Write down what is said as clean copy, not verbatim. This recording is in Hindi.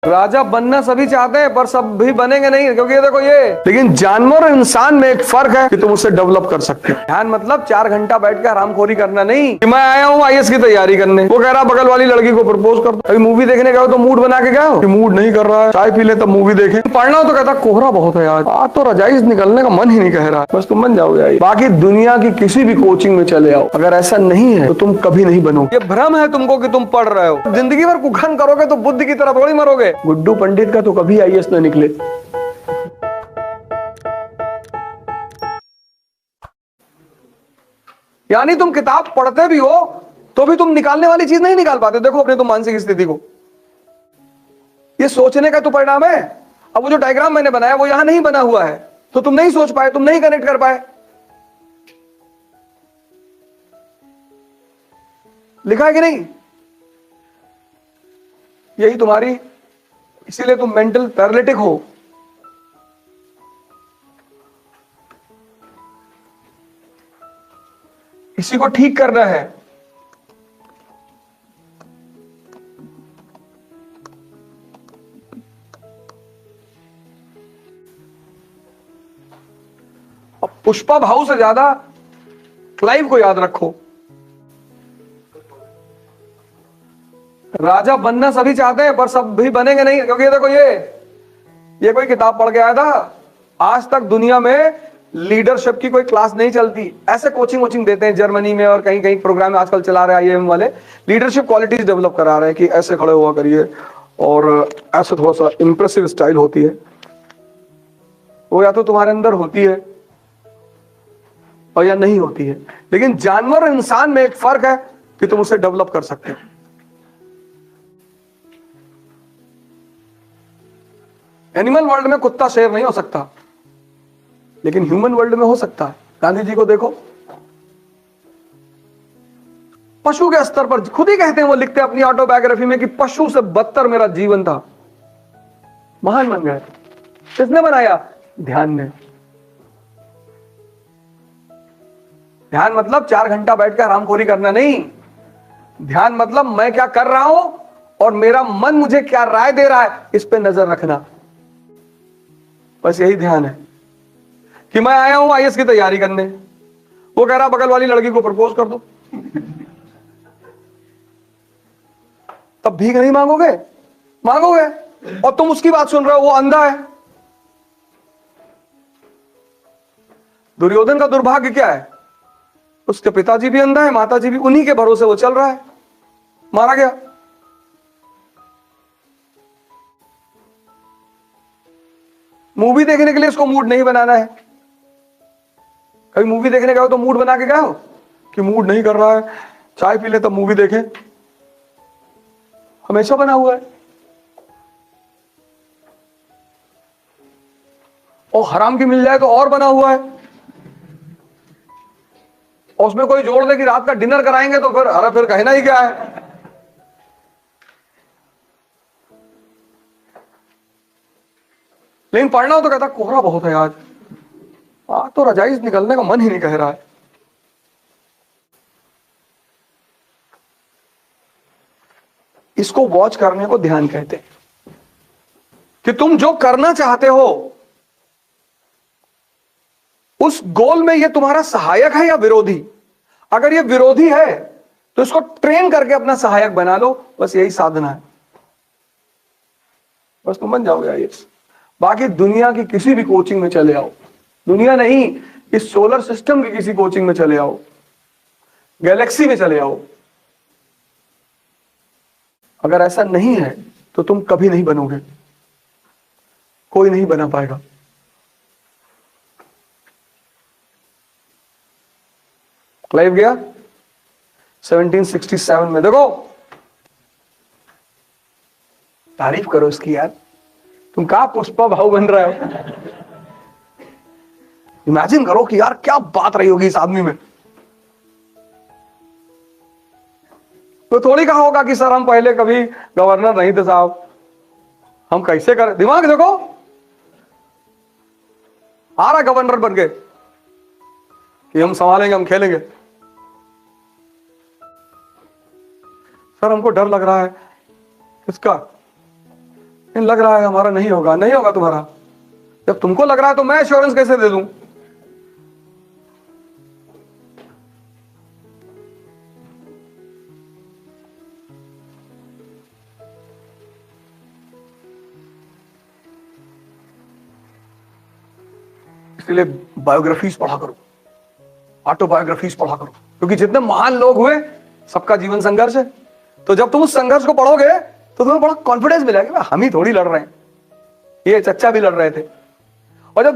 राजा बनना सभी चाहते हैं पर सब भी बनेंगे नहीं, क्योंकि ये देखो ये, लेकिन जानवर और इंसान में एक फर्क है कि तुम उसे डेवलप कर सकते हो। ध्यान मतलब 4 घंटा बैठ के हरामखोरी करना नहीं कि मैं आया हूँ आईएएस की तैयारी करने, वो कह रहा बगल वाली लड़की को प्रपोज कर दो। अभी मूवी देखने गए हो तो मूड बना के गए हो कि मूड नहीं कर रहा है, चाय पी ले तब मूवी देखें। पढ़ना हो तो कहता कोहरा बहुत है आज तो रजाई से निकलने का मन ही नहीं कह रहा, बस तुम बन जाओगे। बाकी दुनिया की किसी भी कोचिंग में चले आओ, अगर ऐसा नहीं है तो तुम कभी नहीं बनोगे। ये भ्रम है तुमको कि तुम पढ़ रहे हो, जिंदगी भर कुखन करोगे तो बुद्ध की तरह थोड़ी मरोगे। गुड्डू पंडित का तो कभी आईएएस न निकले। यानी तुम किताब पढ़ते भी हो तो भी तुम निकालने वाली चीज नहीं निकाल पाते। देखो अपने तुम मानसिक स्थिति को, ये सोचने का तो परिणाम है। अब वो जो डायग्राम मैंने बनाया वो यहां नहीं बना हुआ है, तो तुम नहीं सोच पाए, तुम नहीं कनेक्ट कर पाए। लिखा है कि नहीं? यही तुम्हारी, इसीलिए तुम मेंटल पैरालिटिक हो। इसी को ठीक करना है। अब पुष्पा भाऊ से ज्यादा क्लाइव को याद रखो। राजा बनना सभी चाहते हैं पर सब भी बनेंगे नहीं, क्योंकि ये देखो ये कोई किताब पढ़ के आया था। आज तक दुनिया में लीडरशिप की कोई क्लास नहीं चलती। ऐसे कोचिंग वोचिंग देते हैं जर्मनी में और कहीं कहीं प्रोग्राम आजकल चला रहे हैं आईएएम वाले, लीडरशिप क्वालिटीज डेवलप करा रहे हैं कि ऐसे खड़े हुआ करिए और ऐसे थोड़ा सा इंप्रेसिव स्टाइल होती है। वो या तो तुम्हारे अंदर होती है और या नहीं होती है, लेकिन जानवर और इंसान में एक फर्क है कि तुम उसे डेवलप कर सकते हो। एनिमल वर्ल्ड में कुत्ता शेर नहीं हो सकता, लेकिन ह्यूमन वर्ल्ड में हो सकता है। गांधी जी को देखो, पशु के स्तर पर खुद ही कहते हैं, वो लिखते हैं अपनी ऑटोबायोग्राफी में कि पशु से बदतर मेरा जीवन था। महान बन गए। किसने बनाया? ध्यान ने। ध्यान मतलब 4 घंटा बैठ कर आरामखोरी करना नहीं। ध्यान मतलब मैं क्या कर रहा हूं और मेरा मन मुझे क्या राय दे रहा है, इस पे नजर रखना। बस यही ध्यान है कि मैं आया हूं आईएएस की तैयारी करने, वो कह रहा बगल वाली लड़की को प्रपोज कर दो। तब भीख नहीं मांगोगे? मांगोगे। और तुम उसकी बात सुन रहे हो, वो अंधा है। दुर्योधन का दुर्भाग्य क्या है? उसके पिताजी भी अंधा है, माताजी भी, उन्हीं के भरोसे वो चल रहा है, मारा गया। मूवी देखने के लिए इसको मूड नहीं बनाना है। कभी मूवी देखने गए हो तो मूड बना के गए हो कि मूड नहीं कर रहा है, चाय पी ले तब मूवी देखें। हमेशा बना हुआ है। और हराम की मिल जाए तो और बना हुआ है। और उसमें कोई जोड़ दे कि रात का डिनर कराएंगे तो फिर अरे फिर कहना ही क्या है। लेकिन पढ़ना हो तो कहता कोहरा बहुत है आज तो रजाई से निकलने का मन ही नहीं कह रहा है। इसको वॉच करने को ध्यान कहते हैं कि तुम जो करना चाहते हो उस गोल में ये तुम्हारा सहायक है या विरोधी। अगर ये विरोधी है तो इसको ट्रेन करके अपना सहायक बना लो। बस यही साधना है, बस तुम बन जाओगे आईएएस। बाकी दुनिया की किसी भी कोचिंग में चले आओ, दुनिया नहीं इस सोलर सिस्टम की किसी कोचिंग में चले आओ, गैलेक्सी में चले आओ, अगर ऐसा नहीं है तो तुम कभी नहीं बनोगे, कोई नहीं बना पाएगा। लाइव गया 1767 में। देखो तारीफ करो इसकी यार, तुम कहा पुष्पा भाऊ बन रहे हो। इमेजिन करो कि यार क्या बात रही होगी इस आदमी में। तो थोड़ी कहा होगा कि सर हम पहले कभी गवर्नर नहीं थे साहब, हम कैसे करें। दिमाग देखो, आ रहा गवर्नर बन के कि हम संभालेंगे, हम खेलेंगे। सर हमको डर लग रहा है। किसका? लग रहा है हमारा नहीं होगा, नहीं होगा तुम्हारा। जब तुमको लग रहा है तो मैं एश्योरेंस कैसे दे दूं? इसलिए बायोग्राफीज पढ़ा करो, ऑटोबायोग्राफीज पढ़ा करो, क्योंकि जितने महान लोग हुए सबका जीवन संघर्ष है। तो जब तुम उस संघर्ष को पढ़ोगे तो तुम्हें बड़ा कॉन्फिडेंस मिलेगा, हम ही थोड़ी लड़ रहे हैं, ये चच्चा भी लड़ रहे थे। और जब